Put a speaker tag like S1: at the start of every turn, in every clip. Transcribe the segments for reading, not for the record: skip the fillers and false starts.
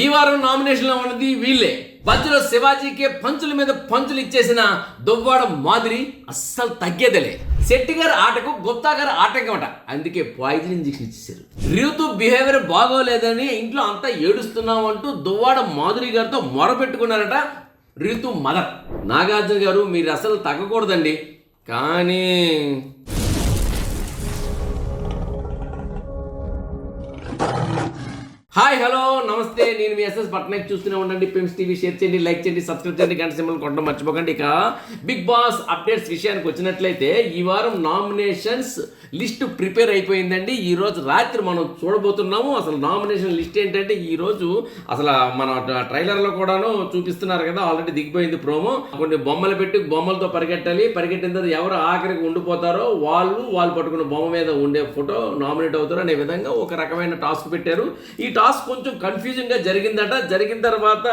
S1: ఈ వారం నామినేషన్లో ఉన్నది వీళ్ళే. మధ్యలో శివాజీకే పంచుల మీద పంచులు ఇచ్చేసిన దువ్వాడ మాదిరి అస్సలు తగ్గేదలే. శెట్టి గారి ఆటకు గుప్తా గారు ఆటంకం అట, అందుకే పాయిజన్ ఇంజెక్షన్ ఇచ్చేసారు. రీతు బిహేవియర్ బాగోలేదని ఇంట్లో అంతా ఏడుస్తున్నాం అంటూ దువ్వాడ మాధురి గారితో మొరపెట్టుకున్నారట రీతు మదర్. నాగార్జున గారు మీరు అసలు తగ్గకూడదండి, కానీ హాయ్ హలో నమస్తే, నేను మీ ఎస్ఎస్ పట్నాయక్. చూస్తూనే ఉండండి పిమ్స్ టీవీ. షేర్ చేయండి, లైక్ చేయండి, సబ్స్క్రైబ్ చేయండి, గంట సింబల్ కొట్టడం మర్చిపోకండి. ఇక బిగ్ బాస్ అప్డేట్స్ విషయానికి వచ్చినట్లయితే ఈ వారం నామినేషన్స్ లిస్ట్ ప్రిపేర్ అయిపోయిందండి. ఈ రోజు రాత్రి మనం చూడబోతున్నాము. అసలు నామినేషన్ లిస్ట్ ఏంటంటే ఈ రోజు అసలు మన ట్రైలర్లో కూడాను చూపిస్తున్నారు కదా, ఆల్రెడీ దిగిపోయింది ప్రోమో. కొన్ని బొమ్మలు పెట్టి బొమ్మలతో పరిగెట్టాలి, పరిగెట్టిన తర్వాత ఎవరు ఆఖరికి ఉండిపోతారో వాళ్ళు పట్టుకున్న బొమ్మ మీద ఉండే ఫోటో నామినేట్ అవుతారు అనే విధంగా ఒక రకమైన టాస్క్ పెట్టారు. ఈ టాస్క్ కొంచెం కన్ఫ్యూజింగ్ గా జరిగిందట. జరిగిన తర్వాత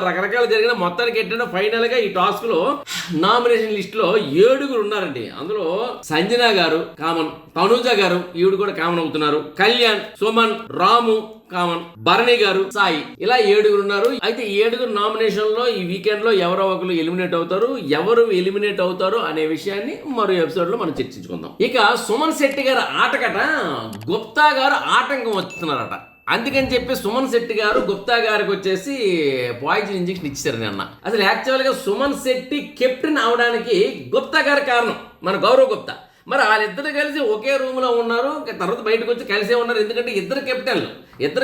S1: రకరకాల జరిగిన మొత్తానికి ఏంటంటే ఫైనల్ గా ఈ టాస్క్ లో నామినేషన్ లిస్ట్ లో 7 ఉన్నారండి. అందులో సంజన గారు కామన్, తనూజ గారు ఈవిడ కూడా కామన్ అవుతున్నారు, కళ్యాణ్, సుమన్, రాము కామన్, భరణి గారు, సాయి, ఇలా 7 ఉన్నారు. అయితే 7 నామినేషన్ లో ఈ వీకెండ్ లో ఎవరో ఒకరు ఎలిమినేట్ అవుతారు. ఎవరు ఎలిమినేట్ అవుతారు అనే విషయాన్ని మరో ఎపిసోడ్ లో మనం చర్చించుకుందాం. ఇక సుమన్ శెట్టి గారు ఆటకట గుప్తా గారు ఆటంకం వస్తున్నారట. అందుకని చెప్పి సుమన్ శెట్టి గారు గుప్తా గారికి వచ్చేసి పాయిజన్ ఇంజెక్షన్ ఇచ్చారు నిన్న. అసలు యాక్చువల్గా సుమన్ శెట్టి కెప్టెన్ అవడానికి గుప్తా గారి కారణం, మన గౌరవ్ గుప్తా. మరి వాళ్ళిద్దరు కలిసి ఒకే రూమ్లో ఉన్నారు, తర్వాత బయటకు వచ్చి కలిసే ఉన్నారు. ఎందుకంటే ఇద్దరు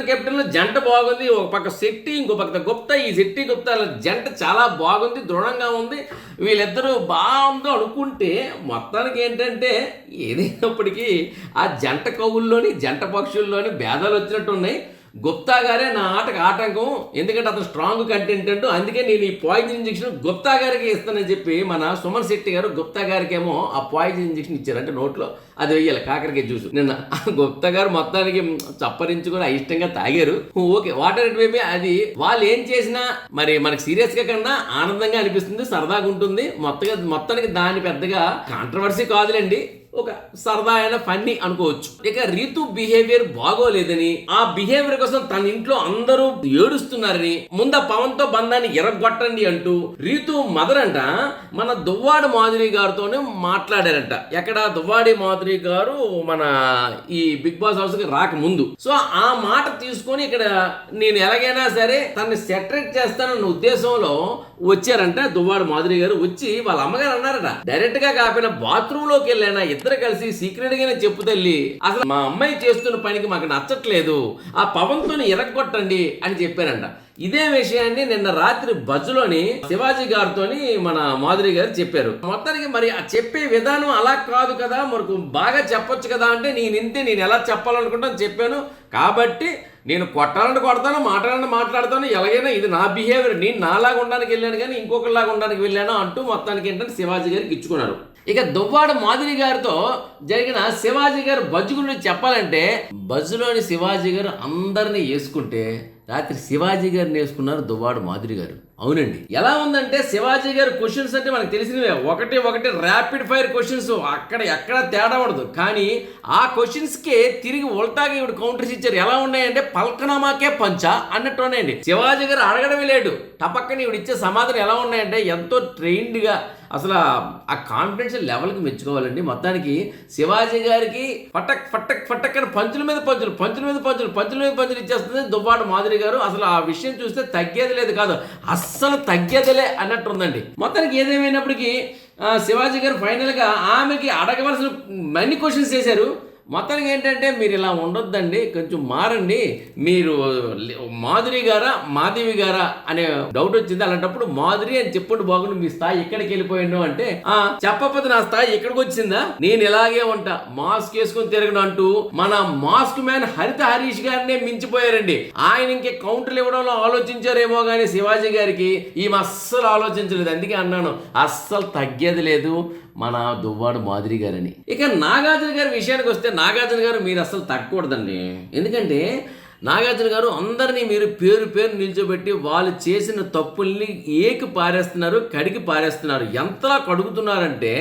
S1: కెప్టెన్లు జంట బాగుంది. ఒక పక్క శెట్టి, ఇంకో పక్క గుప్తా. ఈ శెట్టి గుప్తాల జంట చాలా బాగుంది, దృఢంగా ఉంది. వీళ్ళిద్దరూ బాగుందో అనుకుంటే మొత్తానికి ఏంటంటే ఏదైనప్పటికీ ఆ జంట కవుల్లోని జంట పక్షుల్లోని భేదాలు వచ్చినట్టు ఉన్నాయి. గుప్తా గారే నా ఆటకు ఆటంకం, ఎందుకంటే అతను స్ట్రాంగ్ కంటెంటెంట్. అందుకే నేను ఈ పాయిజన్ ఇంజెక్షన్ గుప్తా గారికి ఇస్తానని చెప్పి మన సుమన్ శెట్టి గారు గుప్తా గారికి ఏమో ఆ పాయిజన్ ఇంజెక్షన్ ఇచ్చారు. అంటే నోట్లో అది వెయ్యాలి, కాకరకాయ జ్యూస్. నిన్న గుప్తా గారు మొత్తానికి చప్పరించుకొని అయిష్టంగా తాగారు. ఓకే, వాటర్ ఇట్ మేబీ అది వాళ్ళు ఏం చేసినా మరి మనకి సీరియస్ గా కన్నా ఆనందంగా అనిపిస్తుంది, సరదాగా ఉంటుంది. మొత్తానికి దాని పెద్దగా కాంట్రవర్సీ కాదులేండి, ఒక సరదా అయిన ఫన్నీ అనుకోవచ్చు. ఇక రీతు బిహేవియర్ బాగోలేదని, ఆ బిహేవియర్ కోసం తన ఇంట్లో అందరూ ఏడుస్తున్నారని, ముందు పవన్ తో బంధాన్ని ఎరగొట్టండి అంటూ రీతు మదర్ అంట మన దువ్వాడి మాధురి గారితోనే మాట్లాడారంట. ఎక్కడ దువ్వాడి మాధురి గారు మన ఈ బిగ్ బాస్ హౌస్ కి రాకముందు. సో ఆ మాట తీసుకొని ఇక్కడ నేను ఎలాగైనా సరే తనని సెటరేట్ చేస్తానన్న ఉద్దేశంలో వచ్చారంట దువ్వాడి మాధురి గారు. వచ్చి వాళ్ళ అమ్మగారు అన్నారట, డైరెక్ట్ గా కాకపోయినా బాత్రూమ్ లోకి వెళ్ళానా ఇద్దరు కలిసి సీక్రెట్ గానే చెప్పు తల్లి, అసలు మా అమ్మాయి చేస్తున్న పనికి మాకు నచ్చట్లేదు, ఆ పవన్ తోని ఎరగొట్టండి అని చెప్పారంట. ఇదే విషయాన్ని నిన్న రాత్రి బజ్జులోని శివాజీ గారితోని మన మాధురి గారు చెప్పారు. మొత్తానికి మరి ఆ చెప్పే విధానం అలా కాదు కదా, మనకు బాగా చెప్పొచ్చు కదా అంటే నేను ఎలా చెప్పాలనుకుంటాను చెప్పాను. కాబట్టి నేను కొట్టాలంటే కొడతాను, మాట్లాడాలంటే మాట్లాడతాను, ఎలాగైనా ఇది నా బిహేవియర్, నేను నాలాగా ఉండడానికి వెళ్ళాను కానీ ఇంకొకరిలాగా ఉండడానికి వెళ్ళాను అంటూ మొత్తానికి ఏంటంటే శివాజీ గారికి ఇచ్చుకున్నారు. ఇక దువ్వాడ మాధురి గారితో జరిగిన శివాజీ గారు బజ్జు గురించి చెప్పాలంటే, బజ్జులోని శివాజీ గారు అందరినీ వేసుకుంటే రాత్రి శివాజీ గారిని వేసుకున్నారు దువ్వాడ మాధురి గారు. అవునండి, ఎలా ఉందంటే శివాజీ గారి క్వశ్చన్స్ అంటే మనకు తెలిసినవే, ఒకటి ర్యాపిడ్ ఫైర్ క్వశ్చన్స్, అక్కడ ఎక్కడ తేడా ఉండదు. కానీ ఆ క్వశ్చన్స్కే తిరిగి ఉల్టాగా ఇవి కౌంటర్స్ ఇచ్చారు. ఎలా ఉన్నాయంటే పల్కనామాకే పంచా అన్నట్టు ఉన్నాయండి. శివాజీ గారు అడగడమే లేడు, టపక్కని ఇవి ఇచ్చే సమాధానం ఎలా ఉన్నాయంటే ఎంతో ట్రైన్డ్గా, అసలు ఆ కాన్ఫిడెన్స్ లెవెల్కి మెచ్చుకోవాలండి. మొత్తానికి శివాజీ గారికి ఫటక్ అని పంచుల మీద పంచులు ఇచ్చేస్తుంది దువ్వాడ మాధురి గారు. అసలు ఆ విషయం చూస్తే తగ్గేది లేదు కాదు, అస్సలు తగ్గేదిలే అన్నట్టు ఉందండి. మొత్తానికి ఏదేమైనప్పటికీ శివాజీ గారు ఫైనల్గా ఆమెకి అడగవలసిన మన్ని క్వశ్చన్స్ చేశారు. మొత్తానికి ఏంటంటే మీరు ఇలా ఉండొద్దండి, కొంచెం మారండి, మీరు మాధురి గారా అనే డౌట్ వచ్చింది. అలాంటప్పుడు మాధురి అని చెప్పండి బాగుండు, మీ స్థాయి ఎక్కడికి వెళ్ళిపోయాను అంటే, చెప్పకపోతే నా స్థాయి ఎక్కడికి వచ్చిందా, నేను ఇలాగే ఉంటా, మాస్క్ వేసుకొని తిరగను అంటూ మన మాస్క్ మ్యాన్ హరీష్ గారినే మించిపోయారండి. ఆయన ఇంకే కౌంటర్లు ఇవ్వడంలో ఆలోచించారేమో కానీ శివాజీ గారికి ఈమె అస్సలు ఆలోచించలేదు. అందుకే అన్నాను అస్సలు తగ్గేది లేదు మన దువ్వాడు మాధురి గారని. ఇక నాగార్జున గారి విషయానికి వస్తే, నాగార్జున గారు మీరు అసలు తగ్గకూడదండి. ఎందుకంటే నాగార్జున గారు అందరినీ మీరు పేరు నిల్చోబెట్టి వాళ్ళు చేసిన తప్పుల్ని కడిగి పారేస్తున్నారు. ఎంతలా కడుగుతున్నారంటే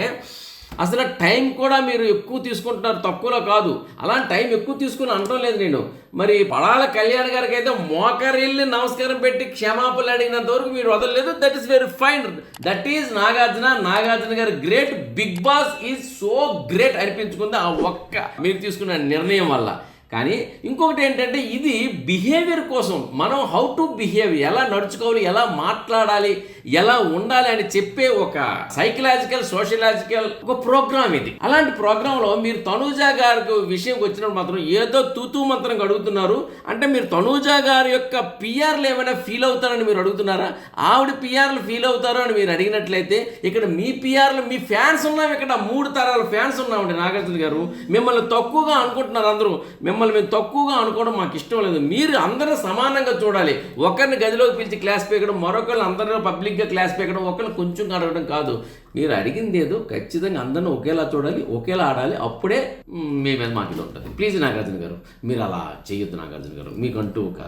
S1: అసలు టైం కూడా మీరు ఎక్కువ తీసుకుంటున్నారు, తక్కువలో కాదు. అలాంటి టైం ఎక్కువ తీసుకుని అనడం లేదు నేను. మరి పడాల కళ్యాణ్ గారికి అయితే మోకరిల్ని నమస్కారం పెట్టి క్షమాపణలు అడిగినంత వరకు మీరు వదలలేదు. That is very fine. That is Nagarjuna గారు great. Bigg Boss is so great అనిపించుకుంది ఆ ఒక్క మీరు తీసుకున్న నిర్ణయం వల్ల. కానీ ఇంకొకటి ఏంటంటే, ఇది బిహేవియర్ కోసం, మనం హౌ టు బిహేవ్, ఎలా నడుచుకోవాలి, ఎలా మాట్లాడాలి, ఎలా ఉండాలి అని చెప్పే ఒక సైకలాజికల్ సోషలాజికల్ ఒక ప్రోగ్రామ్ ఇది. అలాంటి ప్రోగ్రాంలో మీరు తనూజా గారికి విషయంకి వచ్చినప్పుడు మాత్రం ఏదో తూతూ మంత్రం అడుగుతున్నారు. అంటే మీరు తనూజా గారి యొక్క పిఆర్లు ఏమైనా ఫీల్ అవుతారని మీరు అడుగుతున్నారా? ఆవిడ పిఆర్లు ఫీల్ అవుతారో అని మీరు అడిగినట్లయితే, ఇక్కడ మీ పిఆర్లు, మీ ఫ్యాన్స్ ఉన్నాం, ఇక్కడ 3 తరాల ఫ్యాన్స్ ఉన్నామండి. నాగార్జున గారు మిమ్మల్ని తక్కువగా అనుకుంటున్నారు. అందరూ మిమ్మల్ని మేము తక్కువగా అనుకోవడం మాకు ఇష్టం లేదు. మీరు అందరూ సమానంగా చూడాలి. ఒకరిని గదిలోకి పిలిచి క్లాస్ పీకడం, మరొకరిని అందరూ పబ్లిక్గా క్లాస్ పీకడం, ఒకరిని కొంచెం అడగడం కాదు. మీరు అడిగింది ఏదో ఖచ్చితంగా అందరిని ఒకేలా చూడాలి, ఒకేలా ఆడాలి. అప్పుడే మీ మీద మాకు ఇది ఉంటుంది. ప్లీజ్ నాగార్జున గారు, మీరు అలా చేయొద్దు. నాగార్జున గారు మీకంటూ ఒక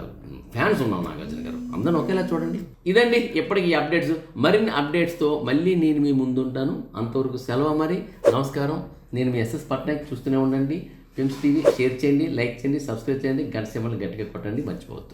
S1: ఫ్యాన్స్ ఉన్నాం. నాగార్జున గారు అందరిని ఒకేలా చూడండి. ఇదండి ఎప్పటికీ అప్డేట్స్. మరిన్ని అప్డేట్స్తో మళ్ళీ నేను మీ ముందుంటాను. అంతవరకు సెలవు. మరి నమస్కారం. నేను మీ ఎస్ఎస్ పట్నాయక్. చూస్తూనే ఉండండి పిమ్స్ టీవీ. షేర్ చేయండి, లైక్ చేయండి, సబ్స్క్రైబ్ చేయండి, గంట సింబల్ గట్టిగా కొట్టండి, మర్చిపోవద్దు.